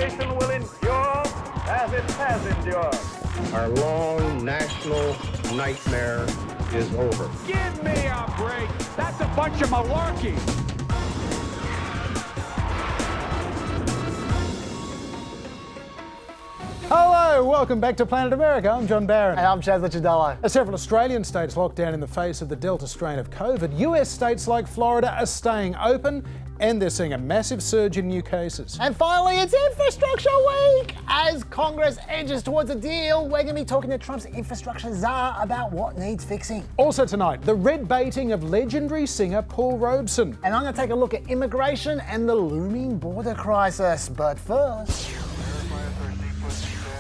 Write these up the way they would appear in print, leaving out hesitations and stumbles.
nation will endure as it has endured. Our long national nightmare is over. Give me a break. That's a bunch of malarkey. Hello, welcome back to Planet America. I'm John Barron. And I'm Chaz Licciardello. Several Australian states locked down in the face of the Delta strain of COVID. US states like Florida are staying open and they're seeing a massive surge in new cases. And finally, it's Infrastructure Week! As Congress edges towards a deal, we're going to be talking to Trump's infrastructure czar about what needs fixing. Also tonight, the red baiting of legendary singer Paul Robeson. And I'm going to take a look at immigration and the looming border crisis. But first...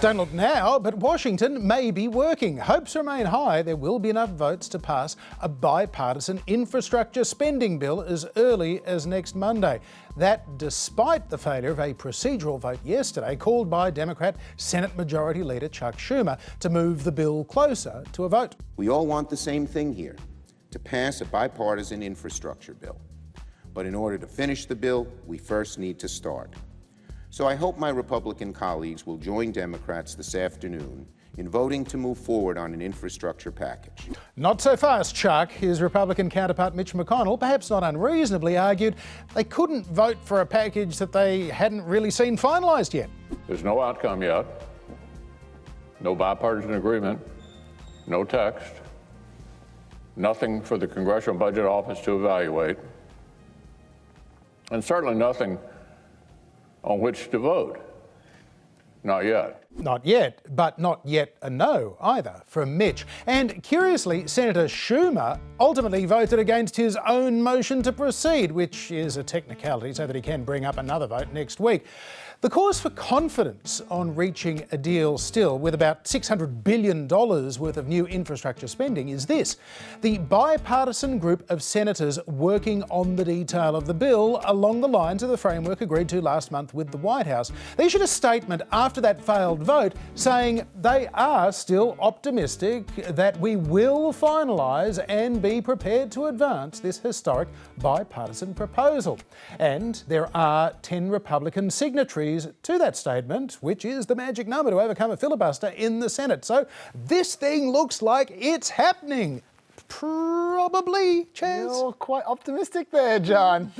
Don't look now, but Washington may be working. Hopes remain high there will be enough votes to pass a bipartisan infrastructure spending bill as early as next Monday. That despite the failure of a procedural vote yesterday called by Democrat Senate Majority Leader Chuck Schumer to move the bill closer to a vote. We all want the same thing here, to pass a bipartisan infrastructure bill. But in order to finish the bill, we first need to start. So I hope my Republican colleagues will join Democrats this afternoon in voting to move forward on an infrastructure package. Not so fast, Chuck. His Republican counterpart Mitch McConnell, perhaps not unreasonably, argued they couldn't vote for a package that they hadn't really seen finalised yet. There's no outcome yet, no bipartisan agreement, no text, nothing for the Congressional Budget Office to evaluate, and certainly nothing on which to vote. Not yet. Not yet, but not yet a no either from Mitch. And curiously, Senator Schumer ultimately voted against his own motion to proceed, which is a technicality so that he can bring up another vote next week. The cause for confidence on reaching a deal still, with about $600 billion worth of new infrastructure spending, is this. The bipartisan group of senators working on the detail of the bill along the lines of the framework agreed to last month with the White House. They issued a statement after that failed vote saying they are still optimistic that we will finalise and be prepared to advance this historic bipartisan proposal. And there are 10 Republican signatories to that statement, which is the magic number to overcome a filibuster in the Senate. So this thing looks like it's happening. Probably, Chaz. You're quite optimistic there, John.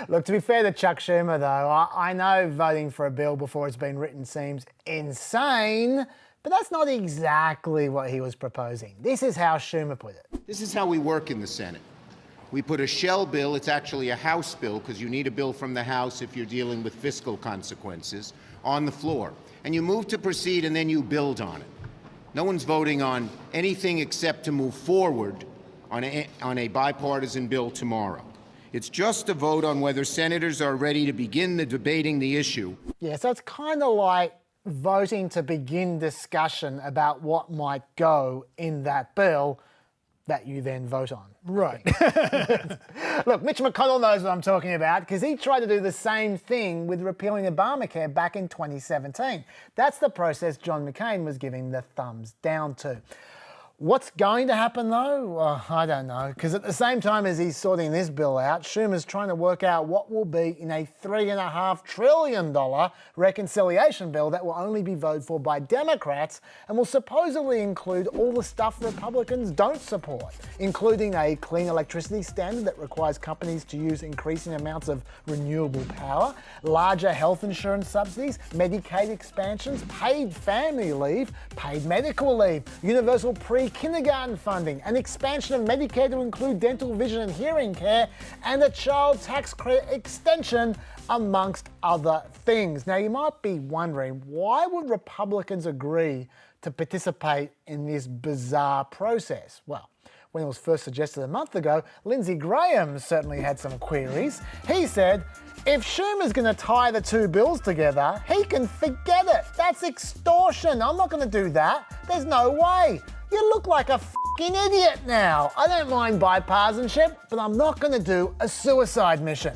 Look, to be fair to Chuck Schumer, though, I know voting for a bill before it's been written seems insane, but that's not exactly what he was proposing. This is how Schumer put it. This is how we work in the Senate. We put a shell bill, it's actually a House bill, because you need a bill from the House if you're dealing with fiscal consequences, on the floor. And you move to proceed and then you build on it. No one's voting on anything except to move forward on a bipartisan bill tomorrow. It's just a vote on whether senators are ready to begin debating the issue. Yeah, so it's kind of like voting to begin discussion about what might go in that bill that you then vote on. Right. Look, Mitch McConnell knows what I'm talking about because he tried to do the same thing with repealing Obamacare back in 2017. That's the process John McCain was giving the thumbs down to. What's going to happen though? Well, I don't know, because at the same time as he's sorting this bill out, Schumer's trying to work out what will be in a $3.5 trillion reconciliation bill that will only be voted for by Democrats and will supposedly include all the stuff Republicans don't support, including a clean electricity standard that requires companies to use increasing amounts of renewable power, larger health insurance subsidies, Medicaid expansions, paid family leave, paid medical leave, universal pre-kindergarten funding, an expansion of Medicare to include dental, vision and hearing care, and a child tax credit extension, amongst other things. Now, you might be wondering, why would Republicans agree to participate in this bizarre process? Well, when it was first suggested a month ago, Lindsey Graham certainly had some queries. He said, if Schumer's going to tie the two bills together, he can forget it. That's extortion. I'm not going to do that. There's no way. You look like a fucking idiot now. I don't mind bipartisanship, but I'm not going to do a suicide mission.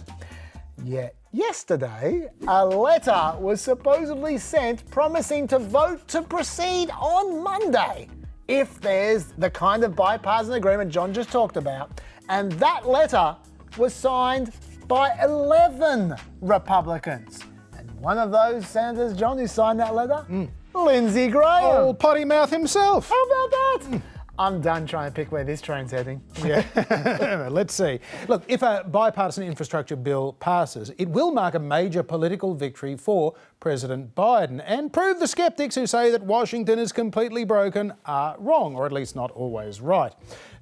Yet yesterday, a letter was supposedly sent promising to vote to proceed on Monday if there's the kind of bipartisan agreement John just talked about. And that letter was signed by 11 Republicans. And One of those senators, John, who signed that letter? Lindsey Graham. Old potty mouth himself. How about that? I'm done trying to pick where this train's heading. Yeah, let's see. Look, if a bipartisan infrastructure bill passes, it will mark a major political victory for President Biden and prove the skeptics who say that Washington is completely broken are wrong, or at least not always right.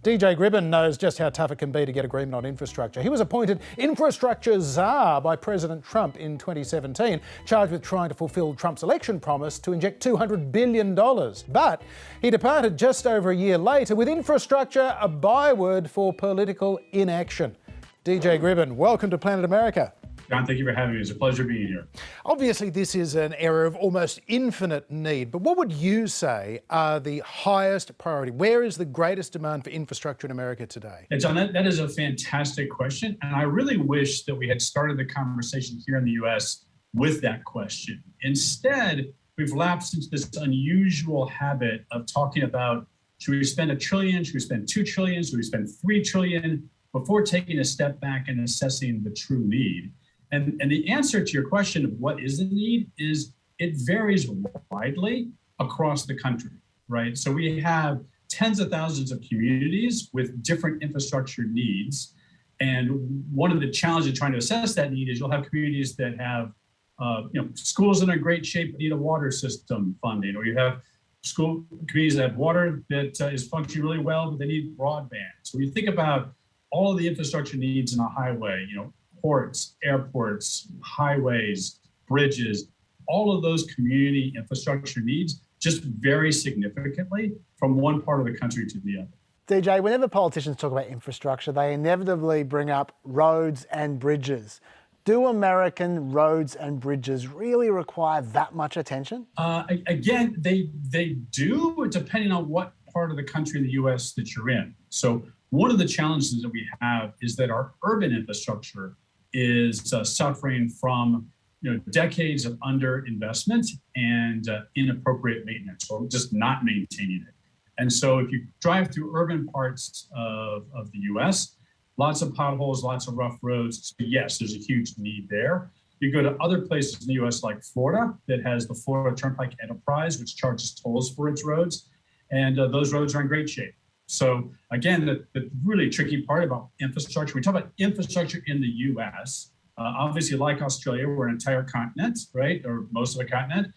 DJ Gribben knows just how tough it can be to get agreement on infrastructure. He was appointed infrastructure czar by President Trump in 2017, charged with trying to fulfill Trump's election promise to inject $200 billion. But he departed just over a year later with infrastructure a byword for political inaction. DJ Gribben, welcome to Planet America. John, thank you for having me. It's a pleasure being here. Obviously, this is an area of almost infinite need, but what would you say are the highest priority? Where is the greatest demand for infrastructure in America today? And John, that is a fantastic question. And I really wish that we had started the conversation here in the U.S. with that question. Instead, we've lapsed into this unusual habit of talking about, should we spend $1 trillion? Should we spend $2 trillion? Should we spend $3 trillion? Before taking a step back and assessing the true need. And the answer to your question of what is the need is it varies widely across the country, right? So we have tens of thousands of communities with different infrastructure needs. And one of the challenges in trying to assess that need is you'll have communities that have schools in a great shape but need a water system funding, or you have school communities that have water that is functioning really well, but they need broadband. So when you think about all of the infrastructure needs in a highway, ports, airports, highways, bridges, all of those community infrastructure needs just vary significantly from one part of the country to the other. DJ, whenever politicians talk about infrastructure, they inevitably bring up roads and bridges. Do American roads and bridges really require that much attention? Again, they do, depending on what part of the country in the U.S. that you're in. So one of the challenges that we have is that our urban infrastructure is suffering from decades of underinvestment and inappropriate maintenance, or just not maintaining it. And so if you drive through urban parts of the US, lots of potholes, lots of rough roads. So yes, there's a huge need there. You go to other places in the US like Florida that has the Florida Turnpike Enterprise, which charges tolls for its roads. And those roads are in great shape. So again, the really tricky part about infrastructure, we talk about infrastructure in the US, obviously like Australia, we're an entire continent, right? Or most of a continent,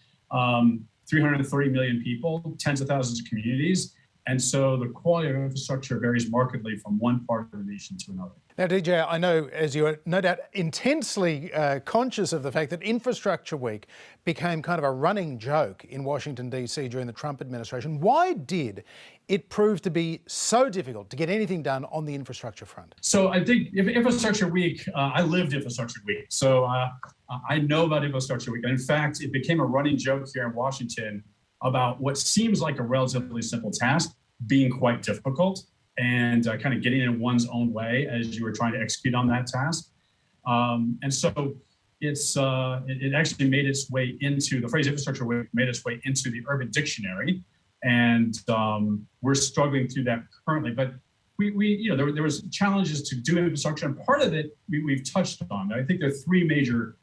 330 million people, tens of thousands of communities. And so the quality of infrastructure varies markedly from one part of the nation to another. Now, DJ, I know, as you are no doubt intensely conscious of the fact that Infrastructure Week became kind of a running joke in Washington, D.C. during the Trump administration. Why did it prove to be so difficult to get anything done on the infrastructure front? So I think Infrastructure Week, I lived Infrastructure Week. So I know about Infrastructure Week. And in fact, it became a running joke here in Washington about what seems like a relatively simple task being quite difficult, and kind of getting in one's own way as you were trying to execute on that task. And so it actually made its way into, the phrase infrastructure made its way into the Urban Dictionary. And we're struggling through that currently. But there was challenges to do infrastructure, and part of it we've touched on. I think there are three major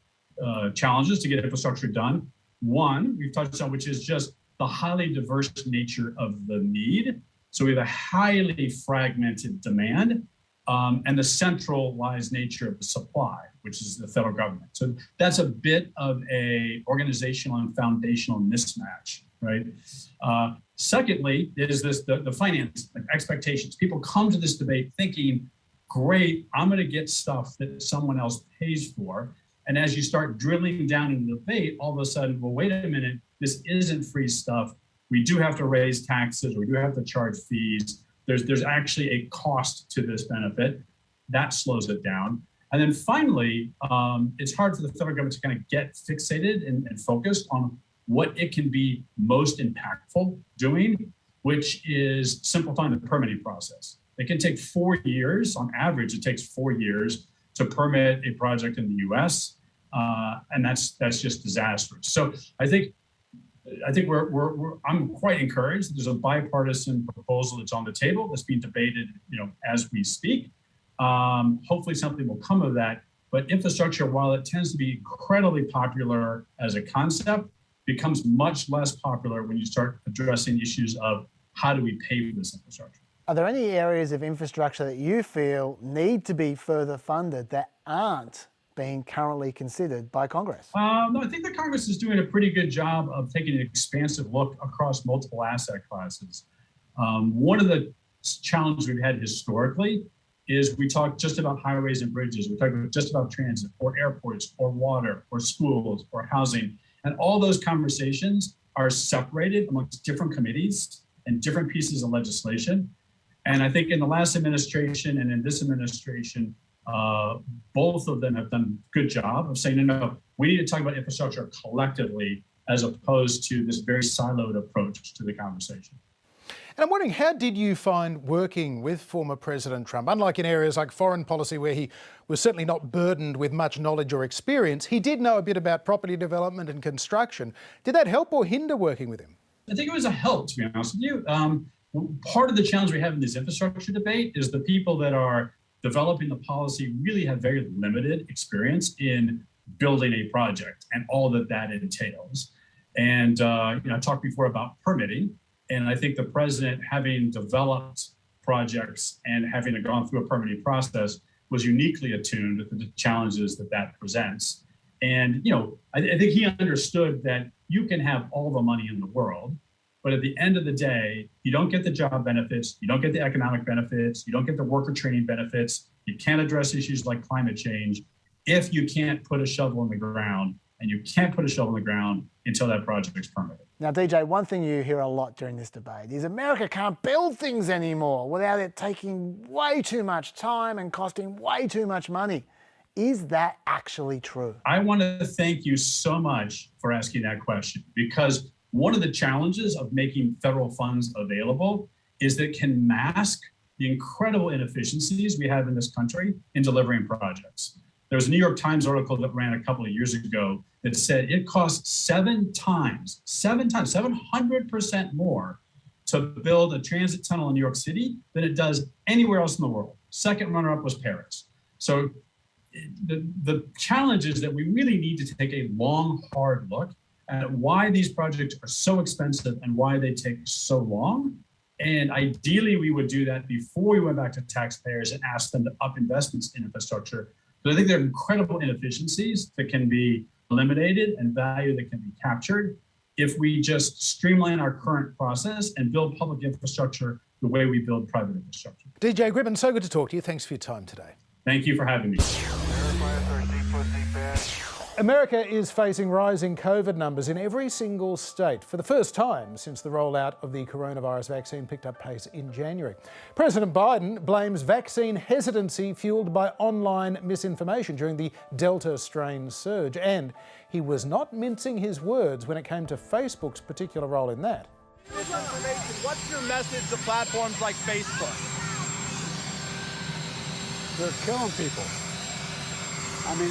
challenges to get infrastructure done. One, we've touched on, which is just the highly diverse nature of the need. So we have a highly fragmented demand and the centralized nature of the supply, which is the federal government. So that's a bit of a organizational and foundational mismatch, right? Secondly, is the finance expectations. People come to this debate thinking, great, I'm going to get stuff that someone else pays for. And as you start drilling down into the debate, all of a sudden, well, wait a minute, this isn't free stuff. We do have to raise taxes, or we do have to charge fees. There's actually a cost to this benefit. That slows it down. And then finally, it's hard for the federal government to kind of get fixated and focused on what it can be most impactful doing, which is simplifying the permitting process. It can take 4 years, on average, it takes 4 years to permit a project in the US, and that's just disastrous. So I think I'm quite encouraged that there's a bipartisan proposal that's on the table that's being debated, as we speak. Hopefully something will come of that. But infrastructure, while it tends to be incredibly popular as a concept, becomes much less popular when you start addressing issues of how do we pay for this infrastructure. Are there any areas of infrastructure that you feel need to be further funded that aren't being currently considered by Congress? No, I think the Congress is doing a pretty good job of taking an expansive look across multiple asset classes. One of the challenges we've had historically is we talk just about highways and bridges. We talk about just about transit or airports or water or schools or housing. And all those conversations are separated amongst different committees and different pieces of legislation. And I think in the last administration and in this administration, both of them have done a good job of saying, no, we need to talk about infrastructure collectively as opposed to this very siloed approach to the conversation. And I'm wondering, how did you find working with former President Trump? Unlike in areas like foreign policy, where he was certainly not burdened with much knowledge or experience, he did know a bit about property development and construction. Did that help or hinder working with him? I think it was a help, to be honest with you. Part of the challenge we have in this infrastructure debate is the people that are developing the policy really have very limited experience in building a project and all that entails. And I talked before about permitting. And I think the president, having developed projects and having gone through a permitting process, was uniquely attuned to the challenges that presents. And, I think he understood that you can have all the money in the world, but at the end of the day, you don't get the job benefits, you don't get the economic benefits, you don't get the worker training benefits, you can't address issues like climate change if you can't put a shovel in the ground, and you can't put a shovel in the ground until that project's permitted. Now, DJ, one thing you hear a lot during this debate is America can't build things anymore without it taking way too much time and costing way too much money. Is that actually true? I want to thank you so much for asking that question, because one of the challenges of making federal funds available is that it can mask the incredible inefficiencies we have in this country in delivering projects. There was a New York Times article that ran a couple of years ago that said it costs 700% more to build a transit tunnel in New York City than it does anywhere else in the world. Second runner-up was Paris. So the challenge is that we really need to take a long, hard look at why these projects are so expensive and why they take so long. And ideally, we would do that before we went back to taxpayers and asked them to up investments in infrastructure. But I think there are incredible inefficiencies that can be eliminated and value that can be captured if we just streamline our current process and build public infrastructure the way we build private infrastructure. DJ Gribbin, so good to talk to you. Thanks for your time today. Thank you for having me. America is facing rising COVID numbers in every single state for the first time since the rollout of the coronavirus vaccine picked up pace in January. President Biden blames vaccine hesitancy fueled by online misinformation during the Delta strain surge, and he was not mincing his words when it came to Facebook's particular role in that. What's your message to platforms like Facebook? They're killing people. I mean,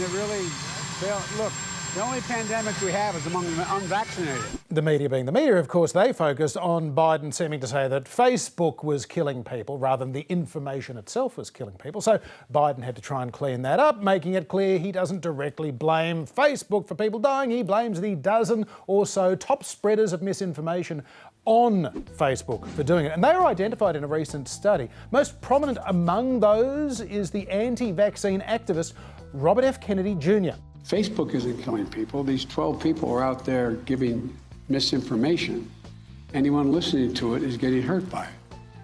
look, the only pandemic we have is among the unvaccinated. The media being the media, of course, they focused on Biden seeming to say that Facebook was killing people rather than the information itself was killing people. So Biden had to try and clean that up, making it clear he doesn't directly blame Facebook for people dying. He blames the dozen or so top spreaders of misinformation on Facebook for doing it. And they were identified in a recent study. Most prominent among those is the anti-vaccine activist Robert F. Kennedy Jr. Facebook isn't killing people. These 12 people are out there giving misinformation. Anyone listening to it is getting hurt by it.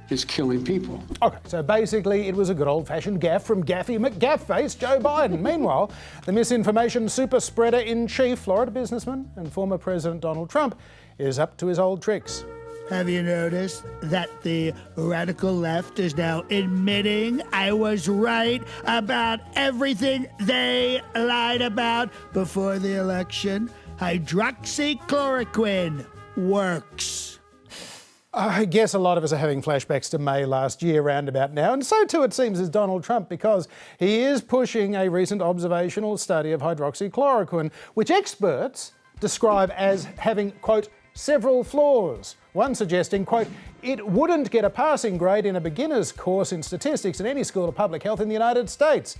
It's killing people. Okay, so basically it was a good old-fashioned gaffe from Gaffy McGaffface Joe Biden. Meanwhile, the misinformation super spreader-in-chief, Florida businessman and former President Donald Trump, is up to his old tricks. Have you noticed that the radical left is now admitting I was right about everything they lied about before the election? Hydroxychloroquine works. I guess a lot of us are having flashbacks to May last year roundabout now, and so too it seems is Donald Trump, because he is pushing a recent observational study of hydroxychloroquine, which experts describe as having, quote, several flaws. One suggesting, quote, it wouldn't get a passing grade in a beginner's course in statistics in any school of public health in the United States.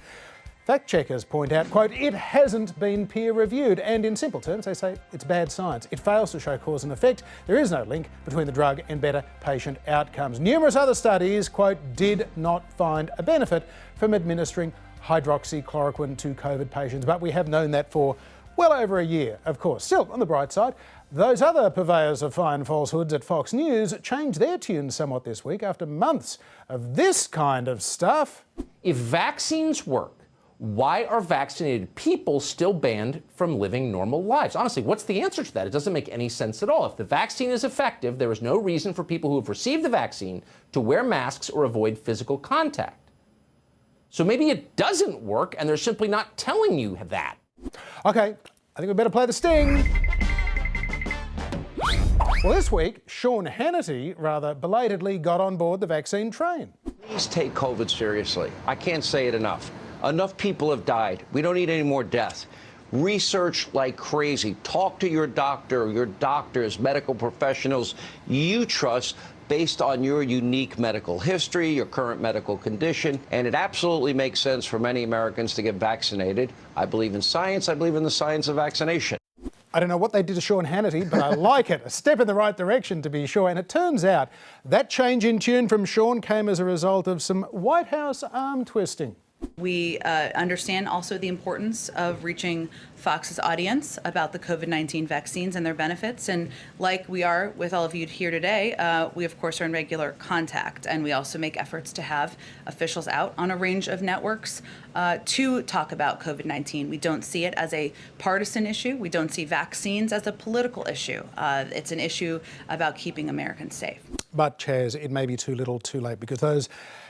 Fact checkers point out, quote, it hasn't been peer reviewed, and in simple terms they say it's bad science. It fails to show cause and effect. There is no link between the drug and better patient outcomes. Numerous other studies, quote, did not find a benefit from administering hydroxychloroquine to COVID patients, but we have known that for well over a year, of course. Still, on the bright side, those other purveyors of fine falsehoods at Fox News changed their tune somewhat this week after months of this kind of stuff. If vaccines work, why are vaccinated people still banned from living normal lives? Honestly, what's the answer to that? It doesn't make any sense at all. If the vaccine is effective, there is no reason for people who have received the vaccine to wear masks or avoid physical contact. So maybe it doesn't work and they're simply not telling you that. Okay, I think we better play the sting. Well, this week, Sean Hannity rather belatedly got on board the vaccine train. Please take COVID seriously. I can't say it enough. Enough people have died. We don't need any more deaths. Research like crazy. Talk to your doctor, your doctors, medical professionals you trust based on your unique medical history, your current medical condition, and it absolutely makes sense for many Americans to get vaccinated. I believe in science. I believe in the science of vaccination. I don't know what they did to Sean Hannity, but I like it. A step in the right direction, to be sure. And it turns out that change in tune from Sean came as a result of some White House arm twisting. We understand also the importance of reaching Fox's audience about the COVID-19 vaccines and their benefits. And like we are with all of you here today, we of course are in regular contact. And we also make efforts to have officials out on a range of networks to talk about COVID-19. We don't see it as a partisan issue. We don't see vaccines as a political issue. It's an issue about keeping Americans safe. But, Chaz, it may be too little too late, because those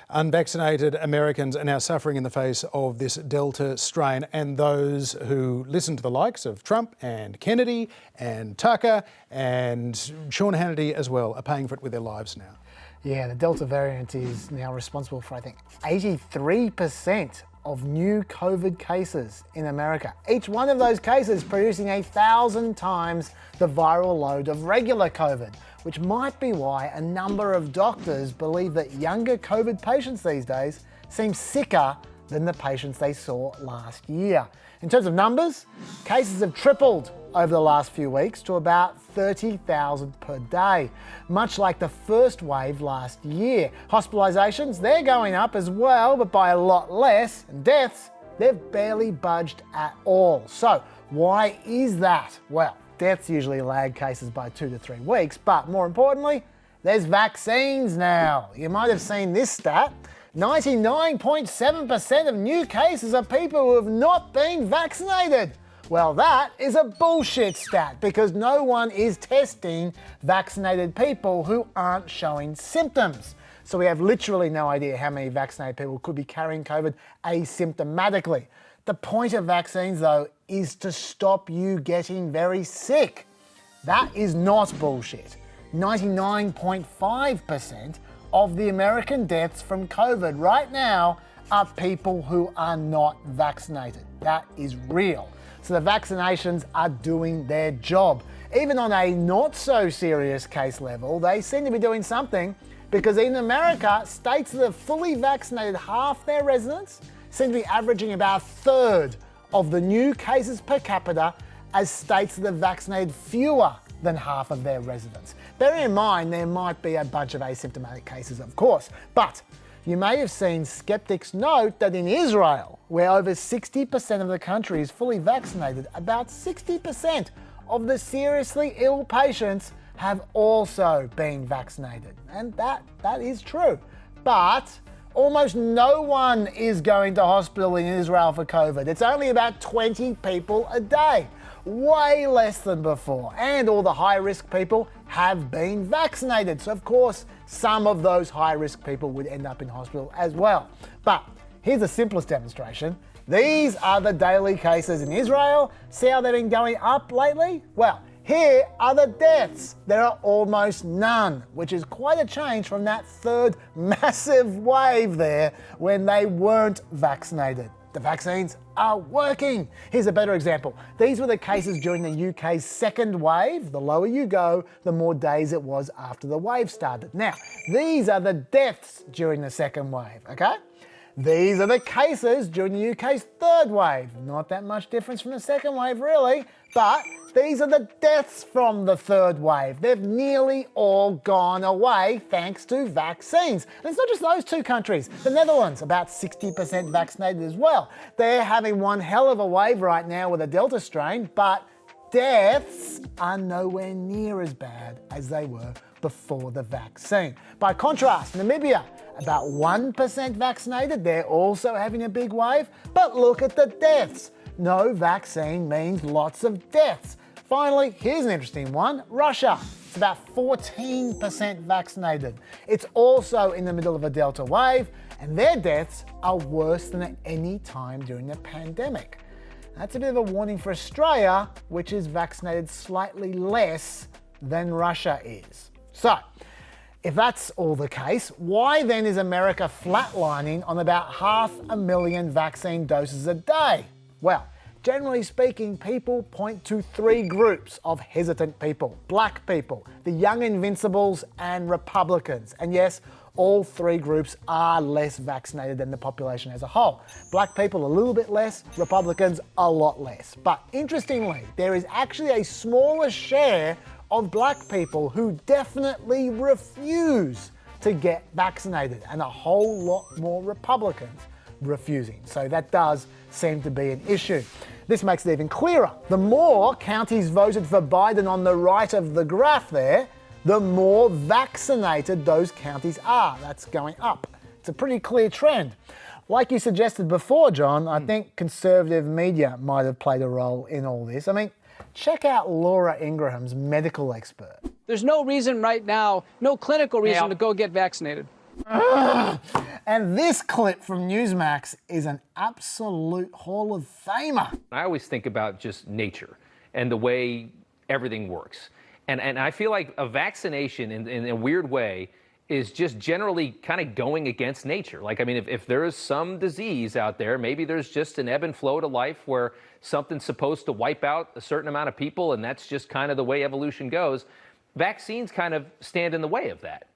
unvaccinated Americans are now suffering in the face of this Delta strain, and those who listen to the likes of Trump and Kennedy and Tucker and Sean Hannity as well are paying for it with their lives now. Yeah, the Delta variant is now responsible for, I think, 83% of new COVID cases in America. Each one of those cases producing 1,000 times the viral load of regular COVID, which might be why a number of doctors believe that younger COVID patients these days seem sicker than the patients they saw last year. In terms of numbers, cases have tripled over the last few weeks to about 30,000 per day, much like the first wave last year. Hospitalisations, they're going up as well, but by a lot less, and deaths, they've barely budged at all. So why is that? Well, deaths usually lag cases by 2 to 3 weeks, but more importantly, there's vaccines now. You might have seen this stat. 99.7% of new cases are people who have not been vaccinated. Well, that is a bullshit stat because no one is testing vaccinated people who aren't showing symptoms. So we have literally no idea how many vaccinated people could be carrying COVID asymptomatically. The point of vaccines, though, is to stop you getting very sick. That is not bullshit. 99.5% of the American deaths from COVID right now are people who are not vaccinated. That is real. So the vaccinations are doing their job. Even on a not so serious case level, they seem to be doing something, because in America, states that have fully vaccinated half their residents seem to be averaging about a third of the new cases per capita as states that have vaccinated fewer than half of their residents. Bearing in mind, there might be a bunch of asymptomatic cases, of course, but you may have seen skeptics note that in Israel, where over 60% of the country is fully vaccinated, about 60% of the seriously ill patients have also been vaccinated. And that is true. But almost no one is going to hospital in Israel for COVID. It's only about 20 people a day, way less than before. And all the high-risk people have been vaccinated. So of course, some of those high-risk people would end up in hospital as well. But here's the simplest demonstration. These are the daily cases in Israel. See how they've been going up lately? Well, here are the deaths. There are almost none, which is quite a change from that third massive wave there when they weren't vaccinated. The vaccines are working. Here's a better example. These were the cases during the UK's second wave. The lower you go, the more days it was after the wave started. Now, these are the deaths during the second wave, okay? These are the cases during the UK's third wave. Not that much difference from the second wave, really, but these are the deaths from the third wave. They've nearly all gone away thanks to vaccines. And it's not just those two countries. The Netherlands, about 60% vaccinated as well. They're having one hell of a wave right now with the Delta strain, but deaths are nowhere near as bad as they were before the vaccine. By contrast, Namibia, about 1% vaccinated. They're also having a big wave, but look at the deaths. No vaccine means lots of deaths. Finally, here's an interesting one. Russia, it's about 14% vaccinated. It's also in the middle of a Delta wave, and their deaths are worse than at any time during the pandemic. That's a bit of a warning for Australia, which is vaccinated slightly less than Russia is. So, if that's all the case, why then is America flatlining on about 500,000 vaccine doses a day? Well, generally speaking, people point to three groups of hesitant people. Black people, the young invincibles, and Republicans. And yes, all three groups are less vaccinated than the population as a whole. Black people a little bit less, Republicans a lot less. But interestingly, there is actually a smaller share of black people who definitely refuse to get vaccinated, and a whole lot more Republicans refusing. So that does seem to be an issue. This makes it even clearer. The more counties voted for Biden on the right of the graph there, the more vaccinated those counties are. That's going up. It's a pretty clear trend. Like you suggested before, John, I think conservative media might have played a role in all this. I mean, check out Laura Ingraham's medical expert. There's no reason right now, no clinical reason to go get vaccinated. And this clip from Newsmax is an absolute Hall of Famer. I always think about just nature and the way everything works. And I feel like a vaccination in a weird way is just generally kind of going against nature. Like, I mean, if there is some disease out there, maybe there's just an ebb and flow to life where something's supposed to wipe out a certain amount of people, and that's just kind of the way evolution goes. Vaccines kind of stand in the way of that.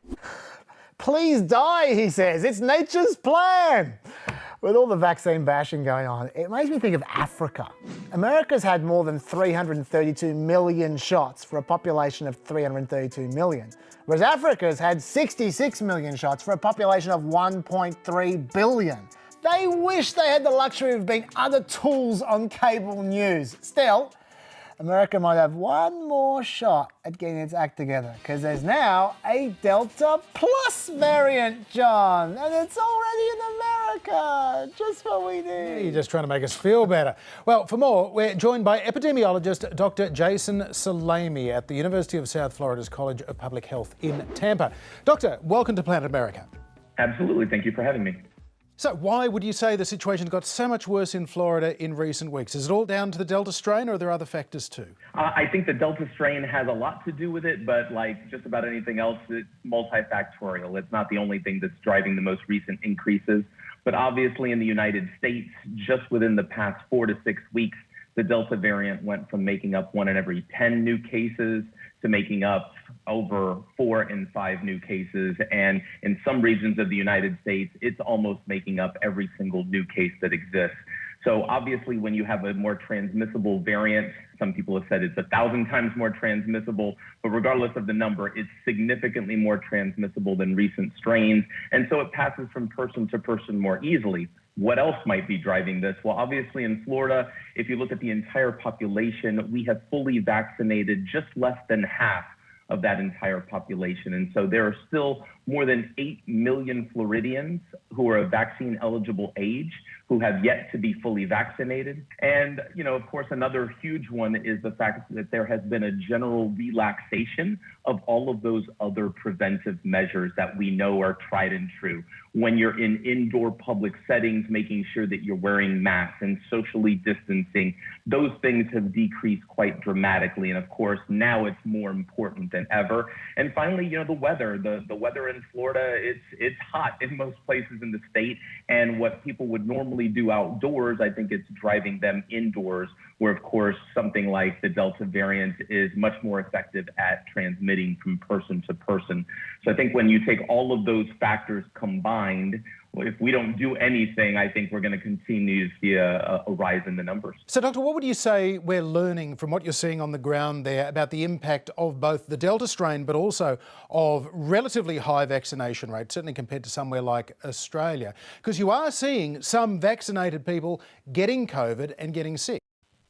Please die, he says. It's nature's plan. With all the vaccine bashing going on, it makes me think of Africa. America's had more than 332 million shots for a population of 332 million, whereas Africa's had 66 million shots for a population of 1.3 billion. They wish they had the luxury of being other tools on cable news. Still, America might have one more shot at getting its act together, because there's now a Delta Plus variant, John, and it's already in America, just what we need. You're just trying to make us feel better. Well, for more, we're joined by epidemiologist Dr. Jason Salama at the University of South Florida's College of Public Health in Tampa. Doctor, welcome to Planet America. Absolutely, thank you for having me. So why would you say the situation got so much worse in Florida in recent weeks? Is it all down to the Delta strain, or are there other factors too? I think the Delta strain has a lot to do with it, but like just about anything else, it's multifactorial. It's not the only thing that's driving the most recent increases. But obviously in the United States, just within the past 4 to 6 weeks, the Delta variant went from making up 1 in every 10 new cases to making up over 4 in 5 new cases. And in some regions of the United States, it's almost making up every single new case that exists. So obviously when you have a more transmissible variant, some people have said it's 1,000 times more transmissible, but regardless of the number, it's significantly more transmissible than recent strains. And so it passes from person to person more easily. What else might be driving this? Well, obviously in Florida, if you look at the entire population, we have fully vaccinated just less than half of that entire population. And so there are still more than 8 million Floridians who are of vaccine eligible age who have yet to be fully vaccinated. And, you know, of course, another huge one is the fact that there has been a general relaxation of all of those other preventive measures that we know are tried and true. When you're in indoor public settings, making sure that you're wearing masks and socially distancing, those things have decreased quite dramatically. And of course, now it's more important than ever. And finally, you know, the weather. The weather in Florida, it's hot in most places in the state. And what people would normally do outdoors, I think it's driving them indoors, where of course something like the Delta variant is much more effective at transmitting from person to person. So I think when you take all of those factors combined, if we don't do anything, I think we're going to continue to see a rise in the numbers. So, Doctor, what would you say we're learning from what you're seeing on the ground there about the impact of both the Delta strain but also of relatively high vaccination rates, certainly compared to somewhere like Australia? Because you are seeing some vaccinated people getting COVID and getting sick.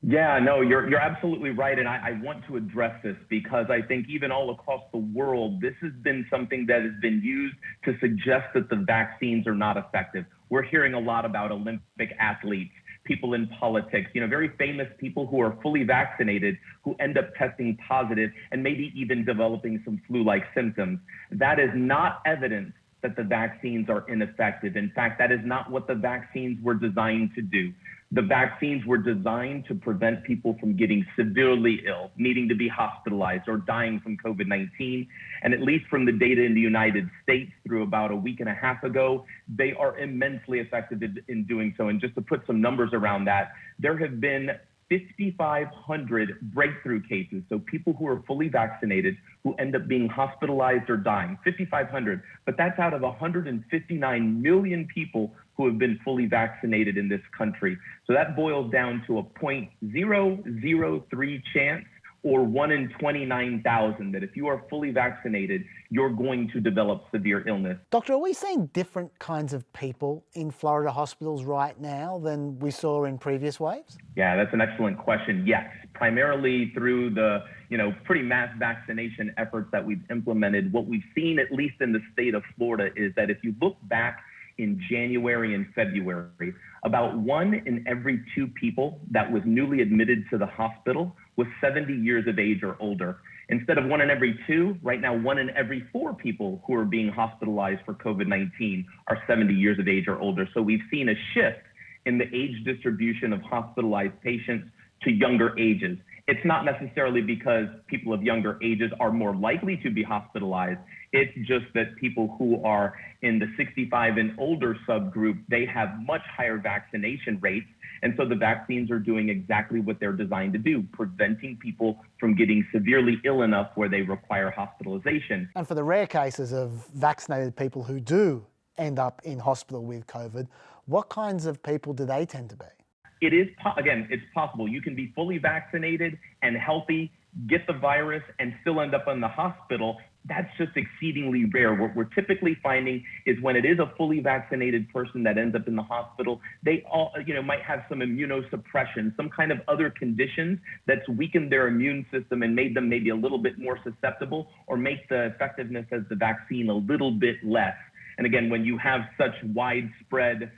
Yeah, no, you're absolutely right. And I want to address this because I think even all across the world, this has been something that has been used to suggest that the vaccines are not effective. We're hearing a lot about Olympic athletes, people in politics, very famous people who are fully vaccinated who end up testing positive and maybe even developing some flu-like symptoms. That is not evidence that the vaccines are ineffective. In fact, that is not what the vaccines were designed to do. The vaccines were designed to prevent people from getting severely ill, needing to be hospitalized or dying from COVID-19. And at least from the data in the United States through about a week and a half ago, they are immensely effective in doing so. And just to put some numbers around that, there have been 5,500 breakthrough cases, so people who are fully vaccinated who end up being hospitalized or dying, 5,500, but that's out of 159 million people who have been fully vaccinated in this country. So that boils down to a 0.003 chance or 1 in 29,000 that if you are fully vaccinated, you're going to develop severe illness. Doctor, are we seeing different kinds of people in Florida hospitals right now than we saw in previous waves? Yeah, that's an excellent question. Yes, primarily through the pretty mass vaccination efforts that we've implemented. What we've seen, at least in the state of Florida, is that if you look back in January and February, about 1 in every 2 people that was newly admitted to the hospital was 70 years of age or older. Instead of 1 in every 2, right now 1 in every 4 people who are being hospitalized for COVID-19 are 70 years of age or older. So we've seen a shift in the age distribution of hospitalized patients to younger ages. It's not necessarily because people of younger ages are more likely to be hospitalized. It's just that people who are in the 65 and older subgroup, they have much higher vaccination rates. And so the vaccines are doing exactly what they're designed to do, preventing people from getting severely ill enough where they require hospitalization. And for the rare cases of vaccinated people who do end up in hospital with COVID, what kinds of people do they tend to be? It is, again, it's possible. You can be fully vaccinated and healthy, get the virus, and still end up in the hospital. That's just exceedingly rare. What we're typically finding is when it is a fully vaccinated person that ends up in the hospital, they all, might have some immunosuppression, some kind of other conditions that's weakened their immune system and made them maybe a little bit more susceptible or make the effectiveness of the vaccine a little bit less. And again, when you have such widespread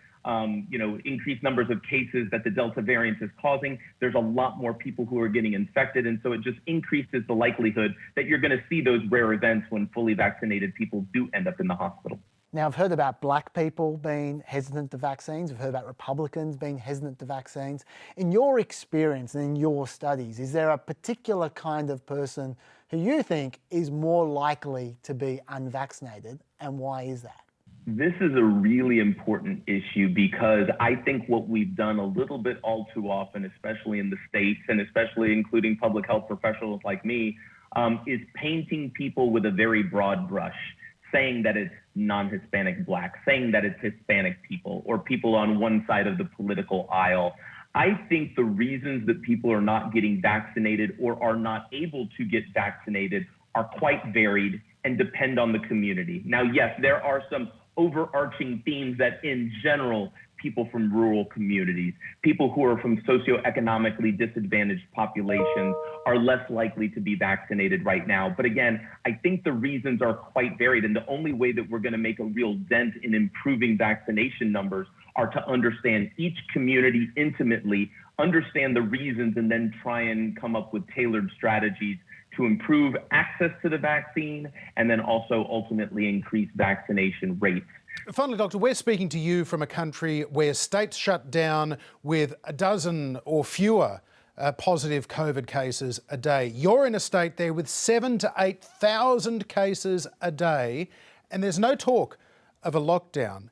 increased numbers of cases that the Delta variant is causing, there's a lot more people who are getting infected. And so it just increases the likelihood that you're going to see those rare events when fully vaccinated people do end up in the hospital. Now, I've heard about black people being hesitant to vaccines. I've heard about Republicans being hesitant to vaccines. In your experience and in your studies, is there a particular kind of person who you think is more likely to be unvaccinated, and why is that? This is a really important issue because I think what we've done a little bit all too often, especially in the States and especially including public health professionals like me, is painting people with a very broad brush, saying that it's non-Hispanic Black, saying that it's Hispanic people or people on one side of the political aisle. I think the reasons that people are not getting vaccinated or are not able to get vaccinated are quite varied and depend on the community. Now, yes, there are some overarching themes that in general, people from rural communities, people who are from socioeconomically disadvantaged populations are less likely to be vaccinated right now. But again, I think the reasons are quite varied. And the only way that we're going to make a real dent in improving vaccination numbers are to understand each community intimately, understand the reasons, and then try and come up with tailored strategies to improve access to the vaccine and then also ultimately increase vaccination rates. Finally, Doctor, we're speaking to you from a country where states shut down with a dozen or fewer positive COVID cases a day. You're in a state there with 7,000 to 8,000 cases a day, and there's no talk of a lockdown.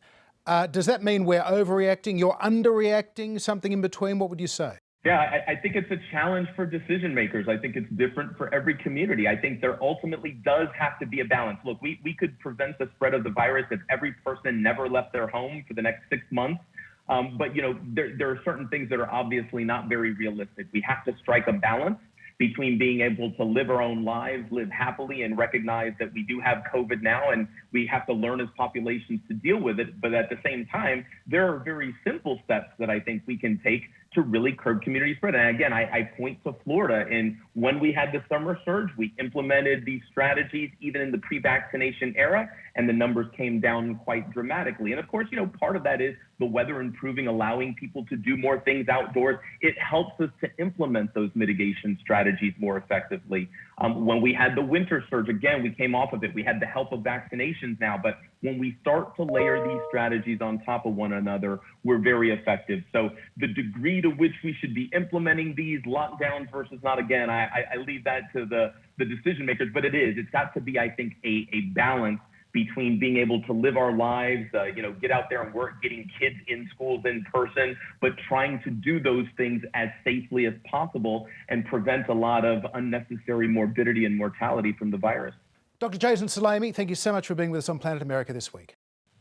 Does that mean we're overreacting, you're underreacting, something in between? What would you say? Yeah, I think it's a challenge for decision makers. I think it's different for every community. I think there ultimately does have to be a balance. Look, we could prevent the spread of the virus if every person never left their home for the next 6 months. But, you know, there are certain things that are obviously not very realistic. We have to strike a balance between being able to live our own lives, live happily, and recognize that we do have COVID now, and we have to learn as populations to deal with it. But at the same time, there are very simple steps that I think we can take to really curb community spread. And again, I point to Florida. And when we had the summer surge, we implemented these strategies even in the pre-vaccination era, and the numbers came down quite dramatically. And of course, you know, part of that is the weather improving, allowing people to do more things outdoors. It helps us to implement those mitigation strategies more effectively. When we had the winter surge, again, we came off of it. We had the help of vaccinations now, but when we start to layer these strategies on top of one another, we're very effective. So the degree to which we should be implementing these lockdowns versus not, again, I leave that to the decision makers, but it's got to be, I think, a balance between being able to live our lives, you know, get out there and work, getting kids in schools in person, but trying to do those things as safely as possible and prevent a lot of unnecessary morbidity and mortality from the virus. Dr. Jason Salama, thank you so much for being with us on Planet America this week.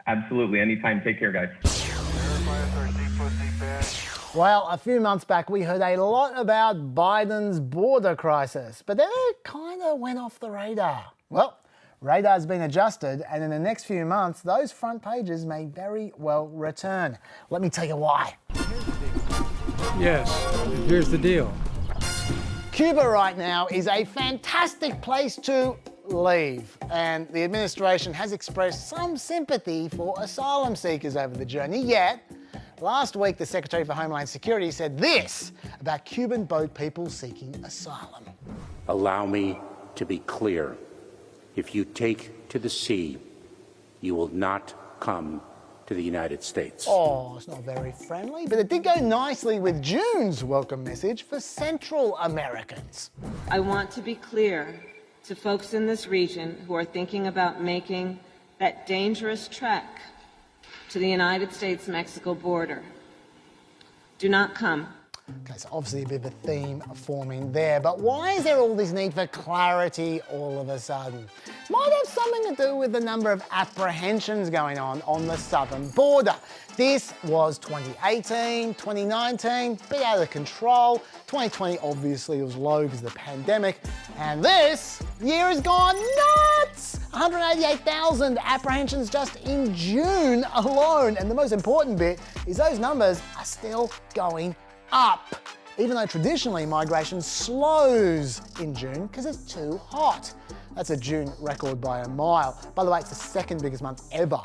Absolutely. Anytime. Take care, guys. Well, a few months back, we heard a lot about Biden's border crisis, but then it kind of went off the radar. Well, radar's been adjusted, and in the next few months, those front pages may very well return. Let me tell you why. Yes, here's the deal. Cuba right now is a fantastic place to leave, and the administration has expressed some sympathy for asylum seekers over the journey. Yet, last week the Secretary for Homeland Security said this about Cuban boat people seeking asylum. Allow me to be clear. If you take to the sea, you will not come to the United States. Oh, it's not very friendly, but it did go nicely with June's welcome message for Central Americans. I want to be clear to folks in this region who are thinking about making that dangerous trek to the United States-Mexico border. Do not come. Okay, so obviously a bit of a theme forming there, but why is there all this need for clarity all of a sudden? It might have something to do with the number of apprehensions going on the southern border. This was 2018, 2019, a bit out of control. 2020 obviously was low because of the pandemic, and this year has gone nuts! 188,000 apprehensions just in June alone, and the most important bit is those numbers are still going up, even though traditionally migration slows in June because it's too hot. That's a June record by a mile. By the way, it's the second biggest month ever.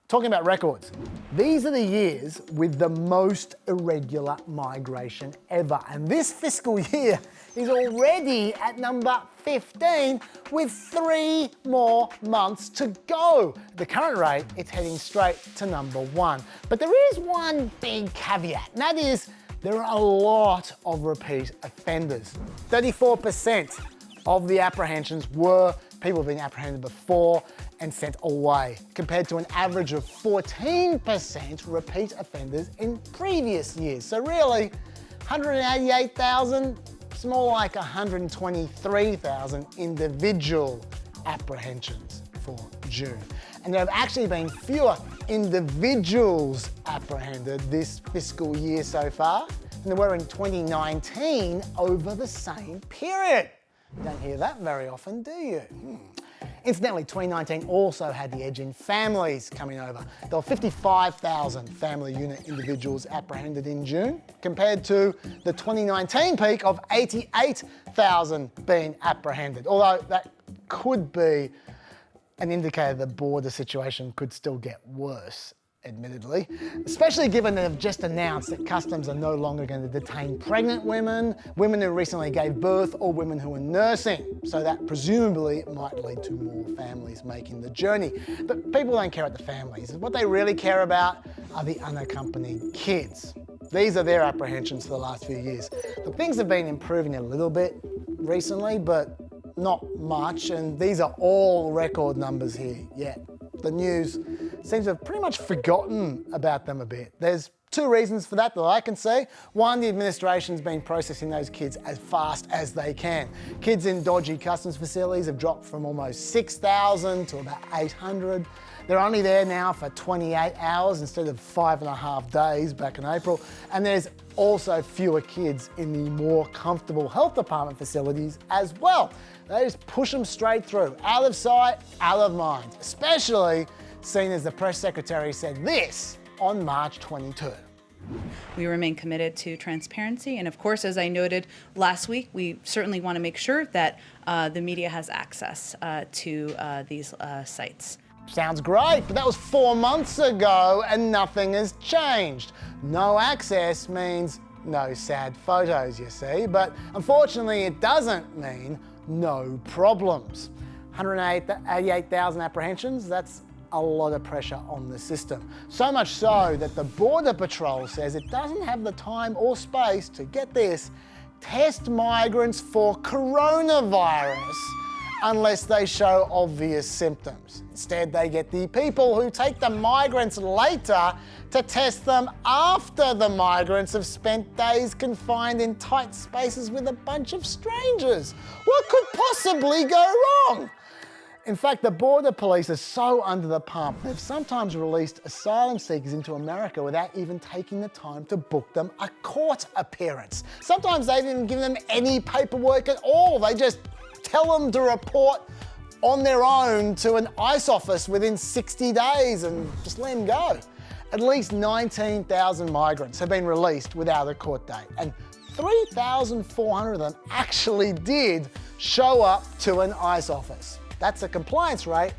Talking about records, these are the years with the most irregular migration ever. And this fiscal year is already at number 15 with 3 more months to go. At the current rate, it's heading straight to number 1. But there is one big caveat, and that is there are a lot of repeat offenders. 34% of the apprehensions were people who've been apprehended before and sent away, compared to an average of 14% repeat offenders in previous years. So really, 188,000, it's more like 123,000 individual apprehensions for June. And there have actually been fewer individuals apprehended this fiscal year so far than there were in 2019 over the same period. You don't hear that very often, do you? Incidentally, 2019 also had the edge in families coming over. There were 55,000 family unit individuals apprehended in June, compared to the 2019 peak of 88,000 being apprehended. Although that could be an indicator the border situation could still get worse, admittedly, especially given they've just announced that customs are no longer going to detain pregnant women, women who recently gave birth, or women who are nursing. So that presumably might lead to more families making the journey. But people don't care about the families. What they really care about are the unaccompanied kids. These are their apprehensions for the last few years. But things have been improving a little bit recently, but not much, and these are all record numbers here yet. The news seems to have pretty much forgotten about them a bit. There's 2 reasons for that I can see. One, the administration's been processing those kids as fast as they can. Kids in dodgy customs facilities have dropped from almost 6,000 to about 800. They're only there now for 28 hours instead of 5.5 days back in April. And there's also fewer kids in the more comfortable health department facilities as well. They just push them straight through, out of sight, out of mind, especially seen as the press secretary said this on March 22. We remain committed to transparency. And of course, as I noted last week, we certainly want to make sure that the media has access to these sites. Sounds great, but that was 4 months ago and nothing has changed. No access means no sad photos, you see, but unfortunately it doesn't mean no problems. 188,000 apprehensions, that's a lot of pressure on the system. So much so that the Border Patrol says it doesn't have the time or space to, get this, test migrants for coronavirus unless they show obvious symptoms. Instead, they get the people who take the migrants later to test them after the migrants have spent days confined in tight spaces with a bunch of strangers. What could possibly go wrong? In fact, the border police are so under the pump, they've sometimes released asylum seekers into America without even taking the time to book them a court appearance. Sometimes they haven't even given them any paperwork at all. They just tell them to report on their own to an ICE office within 60 days and just let them go. At least 19,000 migrants have been released without a court date, and 3,400 of them actually did show up to an ICE office. That's a compliance rate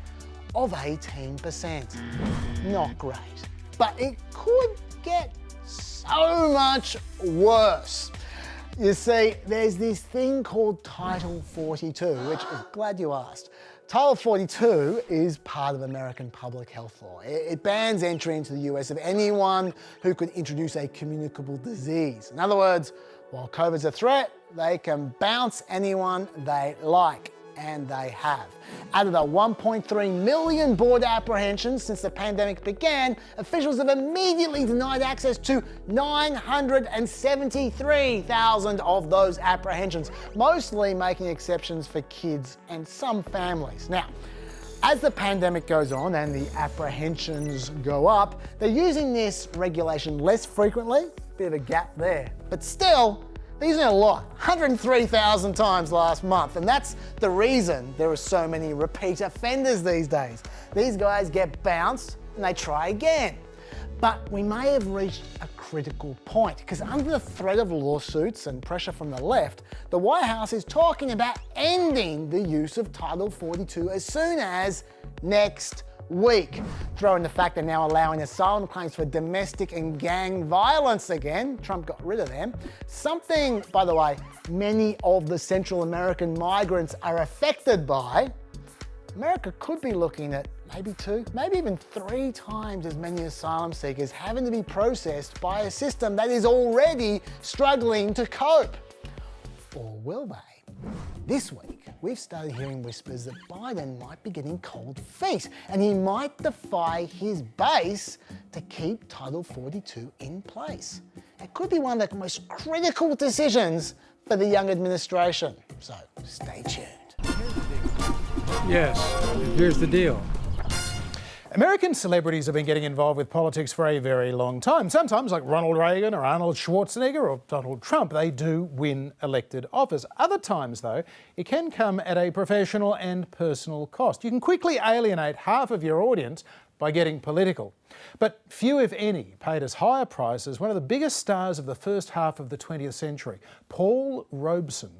of 18%. Not great, but it could get so much worse. You see, there's this thing called Title 42, which, glad you asked. Title 42 is part of American public health law. It bans entry into the US of anyone who could introduce a communicable disease. In other words, while COVID's a threat, they can bounce anyone they like. And they have. Out of the 1.3 million border apprehensions since the pandemic began, officials have immediately denied access to 973,000 of those apprehensions, mostly making exceptions for kids and some families. Now, as the pandemic goes on and the apprehensions go up, they're using this regulation less frequently, bit of a gap there, but still, they're using it a lot, 103,000 times last month, and that's the reason there are so many repeat offenders these days. These guys get bounced and they try again. But we may have reached a critical point, because under the threat of lawsuits and pressure from the left, the White House is talking about ending the use of Title 42 as soon as next week. Throw in the fact they're now allowing asylum claims for domestic and gang violence again. Trump got rid of them. Something, by the way, many of the Central American migrants are affected by. America could be looking at maybe 2, maybe even 3 times as many asylum seekers having to be processed by a system that is already struggling to cope. Or will they? This week, we've started hearing whispers that Biden might be getting cold feet and he might defy his base to keep Title 42 in place. It could be one of the most critical decisions for the young administration. So stay tuned. Yes, here's the deal. American celebrities have been getting involved with politics for a very long time. Sometimes, like Ronald Reagan or Arnold Schwarzenegger or Donald Trump, they do win elected office. Other times, though, it can come at a professional and personal cost. You can quickly alienate half of your audience by getting political. But few, if any, paid as high a price as one of the biggest stars of the first half of the 20th century, Paul Robeson.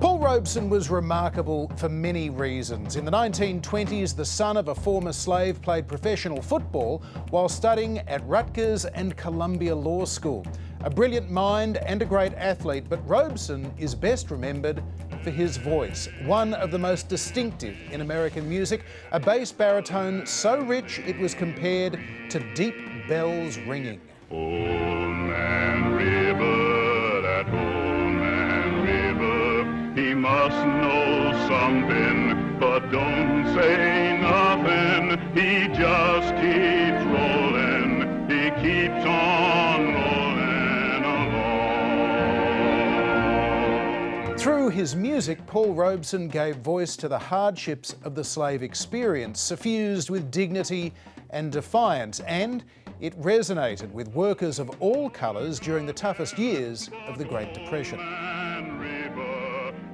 Paul Robeson was remarkable for many reasons. In the 1920s, the son of a former slave played professional football while studying at Rutgers and Columbia Law School. A brilliant mind and a great athlete, but Robeson is best remembered for his voice, one of the most distinctive in American music, a bass baritone so rich it was compared to deep bells ringing. Old Man River, that old man River, he must know something, but don't say nothing, he just keeps rolling. keeps on rolling along. Through his music, Paul Robeson gave voice to the hardships of the slave experience, suffused with dignity and defiance, and it resonated with workers of all colours during the toughest years of the Great Depression.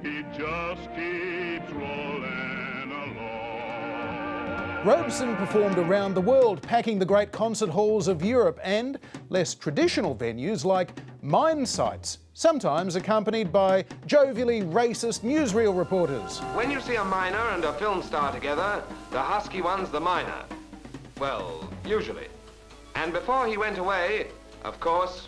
He just keeps rolling along. Robeson performed around the world, packing the great concert halls of Europe and less traditional venues like mine sites, sometimes accompanied by jovially racist newsreel reporters. When you see a miner and a film star together, the husky one's the miner. Well, usually. And before he went away, of course,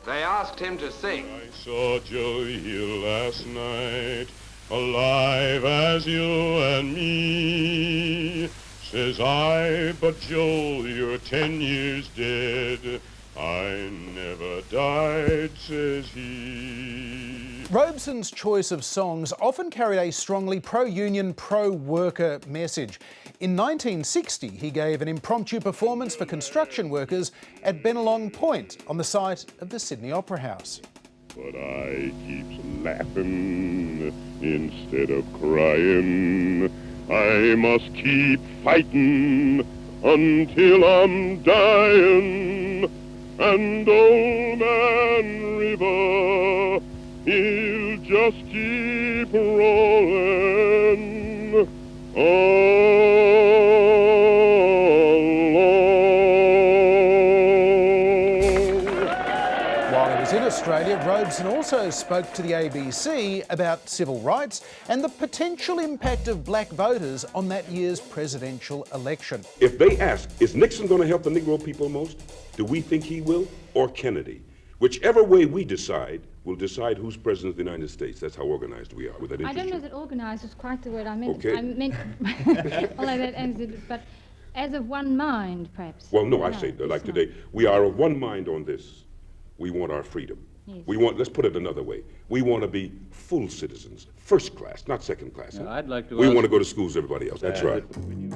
they asked him to sing. I saw Joey here last night, alive as you and me. Says I, but Joel, you're 10 years dead. I never died, says he. Robeson's choice of songs often carried a strongly pro-union, pro-worker message. In 1960, he gave an impromptu performance for construction workers at Bennelong Point on the site of the Sydney Opera House. But I keeps laughing instead of crying. I must keep fighting until I'm dying. And old man River, he'll just keep rolling While he was in Australia, Robeson also spoke to the ABC about civil rights and the potential impact of black voters on that year's presidential election. If they ask, is Nixon going to help the Negro people most? Do we think he will? Or Kennedy? Whichever way we decide will decide who's president of the United States. That's how organized we are. With that I don't know that organised is quite the word I meant. Okay. I meant although that answered, but as of one mind, perhaps. Well, no, I say, like today, we are of one mind on this. We want our freedom. Yes. We want, let's put it another way, we want to be full citizens, first class, not second class. Yeah, I'd like to we ask- want to go to school as everybody else. That's right.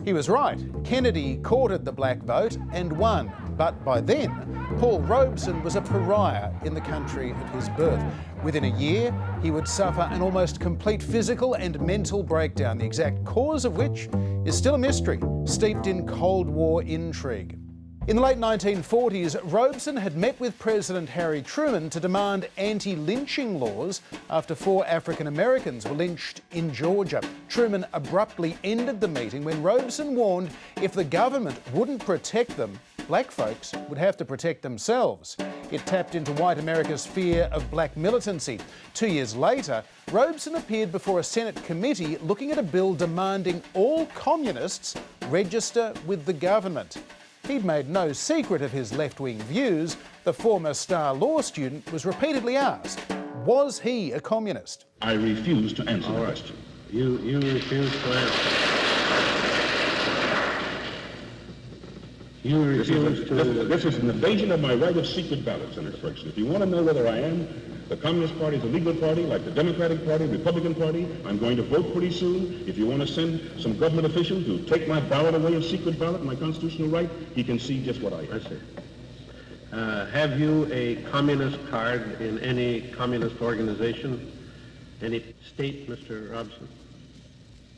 He was right. Kennedy courted the black vote and won. But by then, Paul Robeson was a pariah in the country of his birth. Within a year, he would suffer an almost complete physical and mental breakdown, the exact cause of which is still a mystery, steeped in Cold War intrigue. In the late 1940s, Robeson had met with President Harry Truman to demand anti-lynching laws after 4 African Americans were lynched in Georgia. Truman abruptly ended the meeting when Robeson warned if the government wouldn't protect them, black folks would have to protect themselves. It tapped into white America's fear of black militancy. 2 years later, Robeson appeared before a Senate committee looking at a bill demanding all communists register with the government. He'd made no secret of his left-wing views. The former Star Law student was repeatedly asked, was he a communist? I refuse to answer the question. You refuse to answer. You refuse to... This is an invasion of my right of secret ballot, Senator Ferguson. If you want to know whether I am the Communist Party is a legal party, like the Democratic Party, Republican Party, I'm going to vote pretty soon. If you want to send some government official to take my ballot away, a secret ballot, my constitutional right, he can see just what I am. I see. Have you a communist card in any communist organization, any state, Mr. Robeson?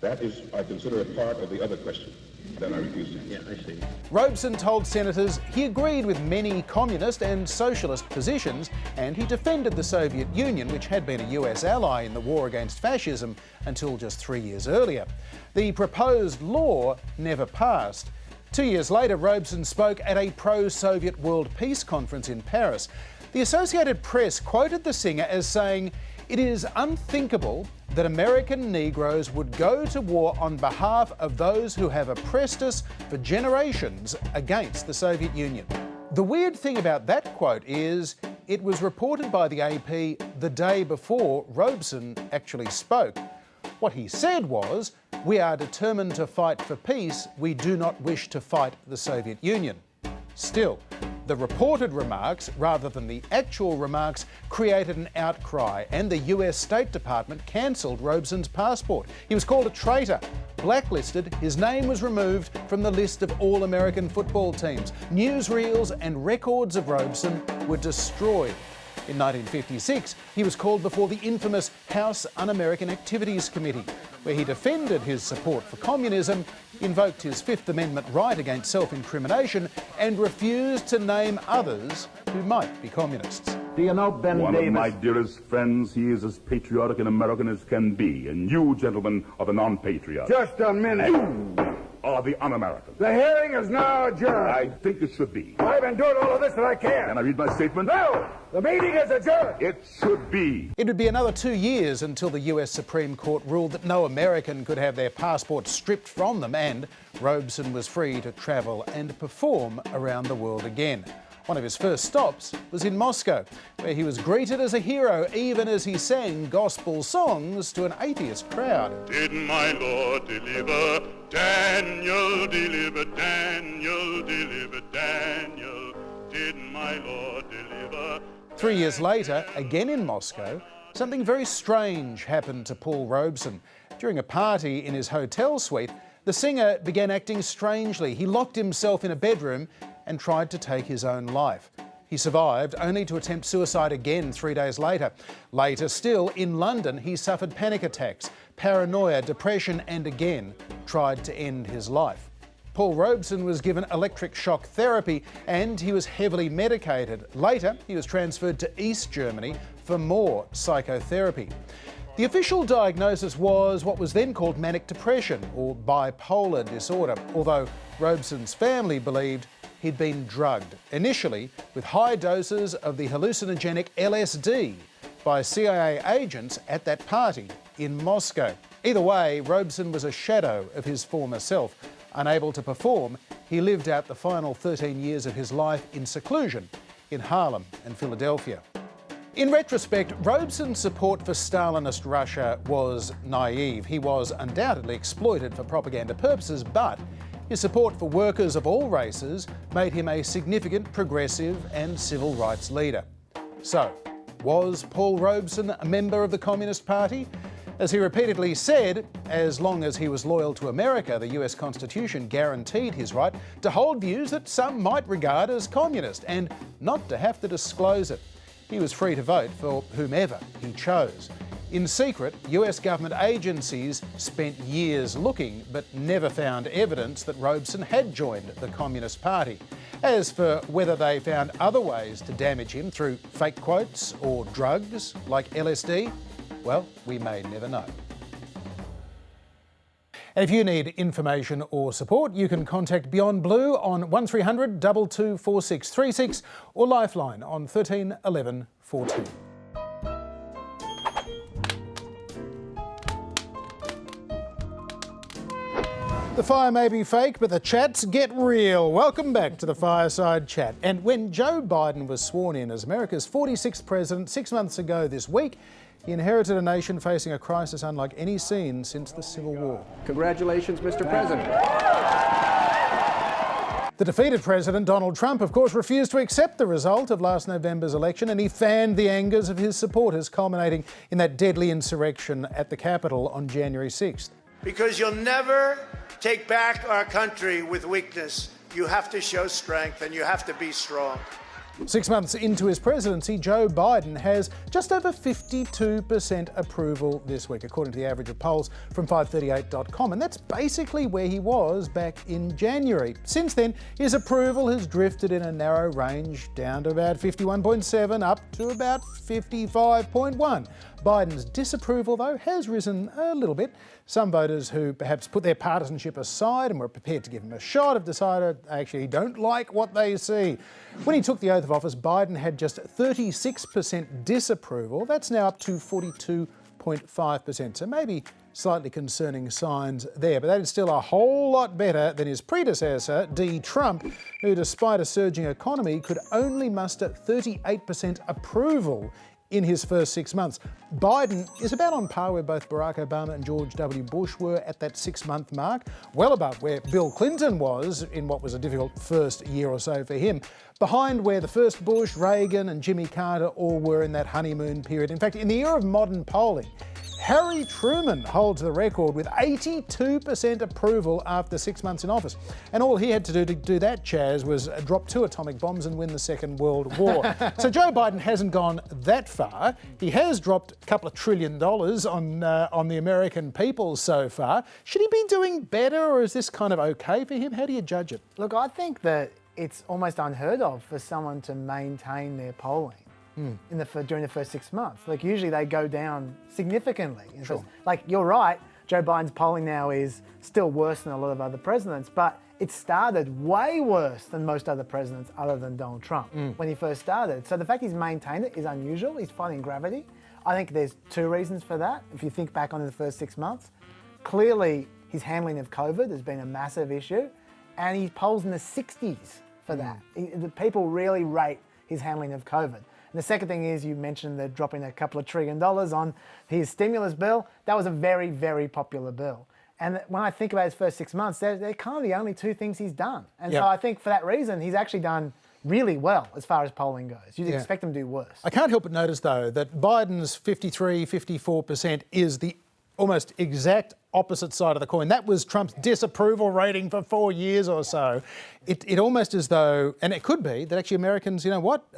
That is, I consider, a part of the other question that I refuse to answer. Yeah, I see. Robeson told senators he agreed with many communist and socialist positions, and he defended the Soviet Union, which had been a US ally in the war against fascism until just 3 years earlier. The proposed law never passed. 2 years later, Robeson spoke at a pro-Soviet World Peace Conference in Paris. The Associated Press quoted the singer as saying, "It is unthinkable that American Negroes would go to war on behalf of those who have oppressed us for generations against the Soviet Union." The weird thing about that quote is it was reported by the AP the day before Robeson actually spoke. What he said was, "We are determined to fight for peace. We do not wish to fight the Soviet Union." Still, the reported remarks, rather than the actual remarks, created an outcry, and the US State Department cancelled Robeson's passport. He was called a traitor. blacklisted, his name was removed from the list of all-American football teams. Newsreels and records of Robeson were destroyed. In 1956, he was called before the infamous House Un-American Activities Committee, where he defended his support for communism, invoked his Fifth Amendment right against self-incrimination, and refused to name others who might be communists. Do you know Ben Davis? One of my dearest friends. He is as patriotic an American as can be, and you, gentlemen, are the non-patriots. Just a minute. You are the un-American. The hearing is now adjourned. I think it should be. I've endured all of this that I can. Can I read my statement? No! The meeting is adjourned. It should be. It would be another 2 years until the US Supreme Court ruled that no American could have their passports stripped from them, and Robeson was free to travel and perform around the world again. One of his first stops was in Moscow, where he was greeted as a hero even as he sang gospel songs to an atheist crowd. Did my Lord deliver Daniel, deliver Daniel, deliver Daniel? Did my Lord deliver? 3 years later, again in Moscow, something very strange happened to Paul Robeson. During a party in his hotel suite, the singer began acting strangely. He locked himself in a bedroom and tried to take his own life. He survived, only to attempt suicide again 3 days later. Later still, in London, he suffered panic attacks, paranoia, depression, and again tried to end his life. Paul Robeson was given electric shock therapy and he was heavily medicated. Later, he was transferred to East Germany for more psychotherapy. The official diagnosis was what was then called manic depression or bipolar disorder, although Robeson's family believed he'd been drugged, initially with high doses of the hallucinogenic LSD by CIA agents at that party in Moscow. Either way, Robeson was a shadow of his former self. Unable to perform, he lived out the final 13 years of his life in seclusion in Harlem and Philadelphia. In retrospect, Robeson's support for Stalinist Russia was naive. He was undoubtedly exploited for propaganda purposes, but his support for workers of all races made him a significant progressive and civil rights leader. So, was Paul Robeson a member of the Communist Party? As he repeatedly said, as long as he was loyal to America, the US Constitution guaranteed his right to hold views that some might regard as communist and not to have to disclose it. He was free to vote for whomever he chose. In secret, US government agencies spent years looking but never found evidence that Robeson had joined the Communist Party. As for whether they found other ways to damage him through fake quotes or drugs like LSD, well, we may never know. And if you need information or support, you can contact Beyond Blue on 1300 22 4636 or Lifeline on 13 11 14. The fire may be fake, but the chats get real. Welcome back to the Fireside Chat. And when Joe Biden was sworn in as America's 46th president 6 months ago this week, he inherited a nation facing a crisis unlike any seen since the Civil War. Congratulations, Mr. President. The defeated President Donald Trump, of course, refused to accept the result of last November's election, and he fanned the angers of his supporters, culminating in that deadly insurrection at the Capitol on January 6th. Because you'll never take back our country with weakness. You have to show strength and you have to be strong. 6 months into his presidency, Joe Biden has just over 52% approval this week, according to the average of polls from 538.com. And that's basically where he was back in January. Since then, his approval has drifted in a narrow range down to about 51.7, up to about 55.1. Biden's disapproval, though, has risen a little bit. Some voters who perhaps put their partisanship aside and were prepared to give him a shot have decided they actually don't like what they see. When he took the oath of office, Biden had just 36% disapproval. That's now up to 42.5%. So maybe slightly concerning signs there, but that is still a whole lot better than his predecessor, D. Trump, who, despite a surging economy, could only muster 38% approval in his first 6 months. Biden is about on par where both Barack Obama and George W. Bush were at that 6 month mark, well above where Bill Clinton was in what was a difficult first year or so for him, behind where the first Bush, Reagan and Jimmy Carter all were in that honeymoon period. In fact, in the era of modern polling, Harry Truman holds the record with 82% approval after 6 months in office. And all he had to do that, Chaz, was drop 2 atomic bombs and win the Second World War. So Joe Biden hasn't gone that far. He has dropped a couple of $1 trillion on the American people so far. Should he be doing better, or is this kind of okay for him? How do you judge it? Look, I think that it's almost unheard of for someone to maintain their polling. During the first 6 months. Like, usually they go down significantly. Sure. Like, you're right, Joe Biden's polling now is still worse than a lot of other presidents, but it started way worse than most other presidents other than Donald Trump when he first started. So the fact he's maintained it is unusual. He's fighting gravity. I think there's 2 reasons for that. If you think back on the first 6 months, clearly his handling of COVID has been a massive issue, and he polls in the 60s for that. The people really rate his handling of COVID. And the second thing is, you mentioned the dropping a couple of $1 trillion on his stimulus bill. That was a very, very popular bill. And when I think about his first 6 months, they're kind of the only 2 things he's done. And so I think for that reason, he's actually done really well as far as polling goes. You'd expect him to do worse. I can't help but notice, though, that Biden's 53, 54% is the almost exact opposite side of the coin. That was Trump's disapproval rating for 4 years or so. It almost as though, and it could be, that actually Americans, you know what,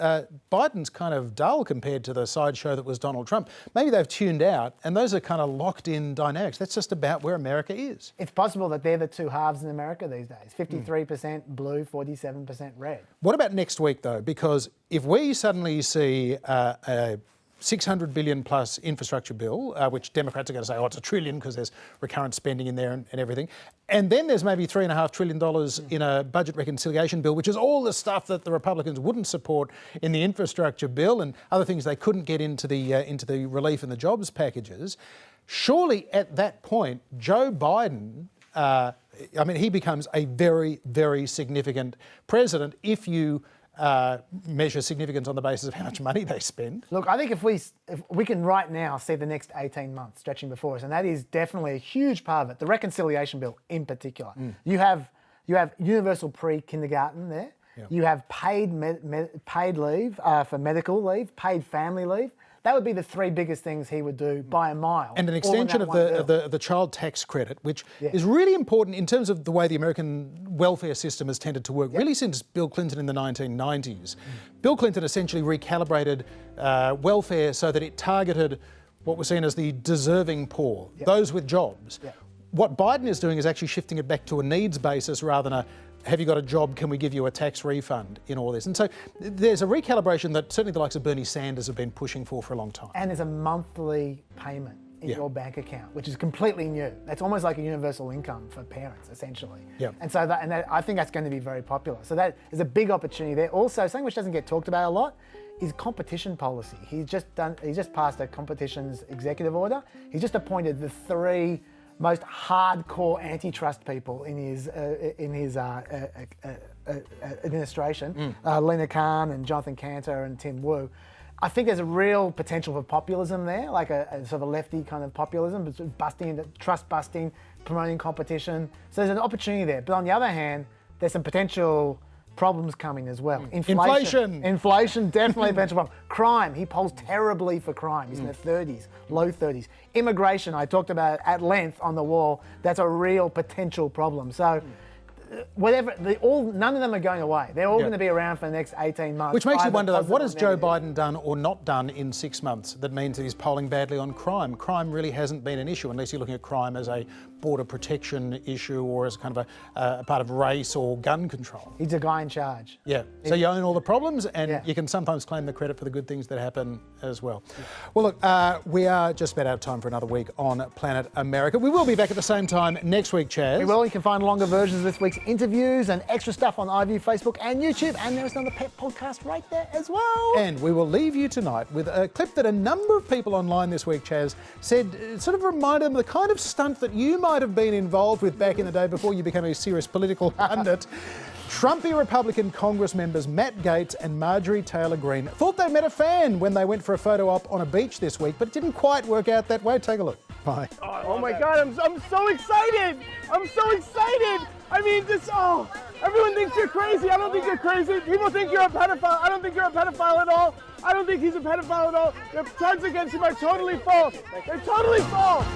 Biden's kind of dull compared to the sideshow that was Donald Trump. Maybe they've tuned out, and those are kind of locked-in dynamics. That's just about where America is. It's possible that they're the 2 halves in America these days. 53% blue, 47% red. What about next week, though? Because if we suddenly see a $600 billion plus infrastructure bill, which Democrats are going to say, oh, it's $1 trillion because there's recurrent spending in there and everything. And then there's maybe $3.5 trillion in a budget reconciliation bill, which is all the stuff that the Republicans wouldn't support in the infrastructure bill and other things they couldn't get into the relief and the jobs packages. Surely at that point, Joe Biden, he becomes a very, very significant president if you measure significance on the basis of how much money they spend. Look, I think if we can right now see the next 18 months stretching before us, and that is definitely a huge part of it, the reconciliation bill in particular. You have universal pre-kindergarten there. You have paid leave for medical leave, paid family leave. That would be the 3 biggest things he would do by a mile. And an extension of the child tax credit, which is really important in terms of the way the American welfare system has tended to work, really since Bill Clinton in the 1990s. Bill Clinton essentially recalibrated welfare so that it targeted what was seen as the deserving poor, those with jobs. What Biden is doing is actually shifting it back to a needs basis rather than a have you got a job, can we give you a tax refund in all this? And so there's a recalibration that certainly the likes of Bernie Sanders have been pushing for a long time. And there's a monthly payment in your bank account, which is completely new. That's almost like a universal income for parents, essentially. And so I think that's going to be very popular. So that is a big opportunity there. Also, something which doesn't get talked about a lot is competition policy. He's just passed a competitions executive order. He's just appointed the 3 most hardcore antitrust people in his administration, Lena Khan and Jonathan Cantor and Tim Wu. I think there's a real potential for populism there, like a sort of a lefty kind of populism, but sort of busting, trust busting, promoting competition. So there's an opportunity there. But on the other hand, there's some potential problems coming as well. Inflation, definitely a potential problem. Crime, he polls terribly for crime. He's in the 30s, low 30s. Immigration, I talked about at length on the wall. That's a real potential problem. So none of them are going away. They're all going to be around for the next 18 months. Which makes you wonder, what has Joe Biden done or not done in 6 months that means that he's polling badly on crime? Crime really hasn't been an issue unless you're looking at crime as a border protection issue or as kind of a part of race or gun control. He's a guy in charge. So you own all the problems and you can sometimes claim the credit for the good things that happen as well. Well, look, we are just about out of time for another week on Planet America. We will be back at the same time next week, Chaz. We will. You can find longer versions of this week's interviews and extra stuff on iView, Facebook and YouTube. And there's another pet podcast right there as well. And we will leave you tonight with a clip that a number of people online this week, Chaz, said sort of reminded them of the kind of stunt that you might have been involved with back in the day before you became a serious political pundit. Trumpy Republican Congress members Matt Gaetz and Marjorie Taylor Greene thought they met a fan when they went for a photo op on a beach this week, but it didn't quite work out that way. Take a look. Bye. Oh my God, I'm so excited. I'm so excited. I mean, everyone thinks you're crazy. I don't think you're crazy. People think you're a pedophile. I don't think you're a pedophile at all. I don't think he's a pedophile at all. The charges against him are totally false. They're totally false.